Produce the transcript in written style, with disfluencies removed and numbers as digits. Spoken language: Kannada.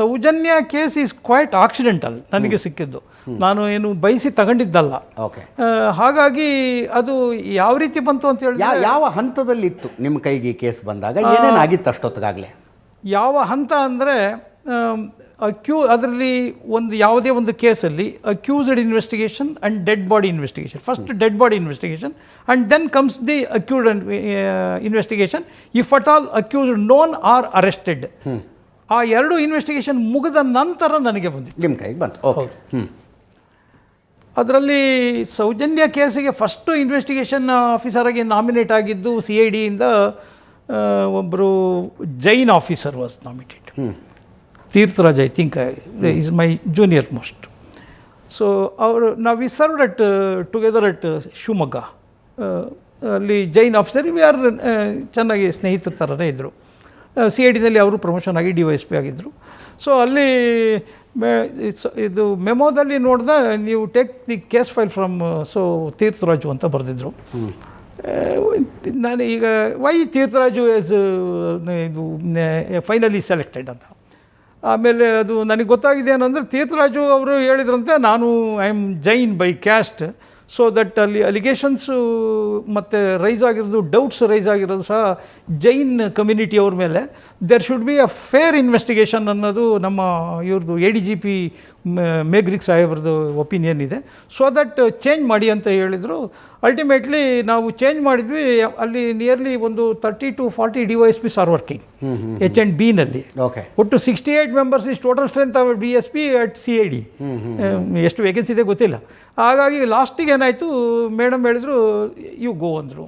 Soujanya case is quite accidental ನನಗೆ ಸಿಕ್ಕಿದ್ದು. ನಾನು ಏನು ಬಯಸಿ ತಗೊಂಡಿದ್ದಲ್ಲ. ಓಕೆ. ಹಾಗಾಗಿ ಅದು ಯಾವ ರೀತಿ ಬಂತು ಅಂತ ಹೇಳಿದ್ರೆ, ಯಾವ ಹಂತದಲ್ಲಿ ಇತ್ತು ನಿಮ್ಮ ಕೈಗೆ ಈ ಕೇಸ್ ಬಂದಾಗ? ಏನೇನಾಗಿತ್ತು ಅಷ್ಟೊತ್ತಿಗಾಗಲೇ? ಯಾವ ಹಂತ ಅಂದರೆ ಅದರಲ್ಲಿ ಯಾವುದೇ ಒಂದು ಕೇಸಲ್ಲಿ accused investigation and dead body investigation. First dead body investigation and then comes the accused investigation if at all accused known are arrested. ಆ ಎರಡು ಇನ್ವೆಸ್ಟಿಗೇಷನ್ ಮುಗಿದ ನಂತರ ನನಗೆ ಬಂದಿತ್ತು, ನಿಮ್ಮ ಕೈಗೆ ಬಂತು. ಓಕೆ. ಅದರಲ್ಲಿ ಸೌಜನ್ಯ ಕೇಸಿಗೆ ಫಸ್ಟು ಇನ್ವೆಸ್ಟಿಗೇಷನ್ ಆಫೀಸರಾಗಿ ನಾಮಿನೇಟ್ ಆಗಿದ್ದು CID ಇಂದ ಒಬ್ಬರು Jain officer was nominated. Theertharaj, I think is my junior most. So we served at together at Shivamogga. ಅಲ್ಲಿ ಜೈನ್ ಆಫೀಸರ್ ವಿ ಆರ್ ಚೆನ್ನಾಗಿ ಸ್ನೇಹಿತರ ಥರನೇ ಇದ್ದರು. CIDನಲ್ಲಿ ಅವರು ಪ್ರಮೋಷನ್ ಆಗಿ DYSP ಆಗಿದ್ದರು. ಸೊ ಅಲ್ಲಿ ಇದು ಮೆಮೋದಲ್ಲಿ ನೋಡಿದ ನೀವು take the case file from Theertharaj ಅಂತ ಬರೆದಿದ್ರು. ನಾನು ಈಗ ವೈ ತೀರ್ಥರಾಜು ಎಸ್ ಇದು ಫೈನಲಿ ಸೆಲೆಕ್ಟೆಡ್ ಅಂತ. ಆಮೇಲೆ ಅದು ನನಗೆ ಗೊತ್ತಾಗಿದೆ ಏನಂದರೆ, ತೀರ್ಥರಾಜು ಅವರು ಹೇಳಿದ್ರಂತೆ ನಾನು I am Jain by caste, so that ಅಲ್ಲಿ ಅಲಿಗೇಷನ್ಸು ಮತ್ತು ರೈಸ್ ಆಗಿರೋದು, ಡೌಟ್ಸ್ ರೈಸ್ ಆಗಿರೋದು ಸಹ ಜೈನ್ ಕಮ್ಯುನಿಟಿಯವ್ರ ಮೇಲೆ. There should be a fair investigation ಅನ್ನೋದು ನಮ್ಮ ಇವ್ರದ್ದು ADGP ಮೇಘ್ರಿಕ್ ಸಾಹೇಬ್ರದ್ದು ಒಪಿನಿಯನ್ ಇದೆ. ಸೊ ದಟ್ ಚೇಂಜ್ ಮಾಡಿ ಅಂತ ಹೇಳಿದರು. ಅಲ್ಟಿಮೇಟ್ಲಿ ನಾವು ಚೇಂಜ್ ಮಾಡಿದ್ವಿ. ಅಲ್ಲಿ ನಿಯರ್ಲಿ ಒಂದು 30 to 40 DYSPs ಆರ್ ವರ್ಕಿಂಗ್ H&Bನಲ್ಲಿ. ಓಕೆ. ಒಟ್ಟು 68 members is total strength of DSP at CID. ಎಷ್ಟು ವೇಕೆನ್ಸಿ ಇದೆ ಗೊತ್ತಿಲ್ಲ. ಹಾಗಾಗಿ ಲಾಸ್ಟಿಗೆ ಏನಾಯಿತು, ಮೇಡಮ್ ಹೇಳಿದ್ರು ಯು ಗೋ ಅಂದರು.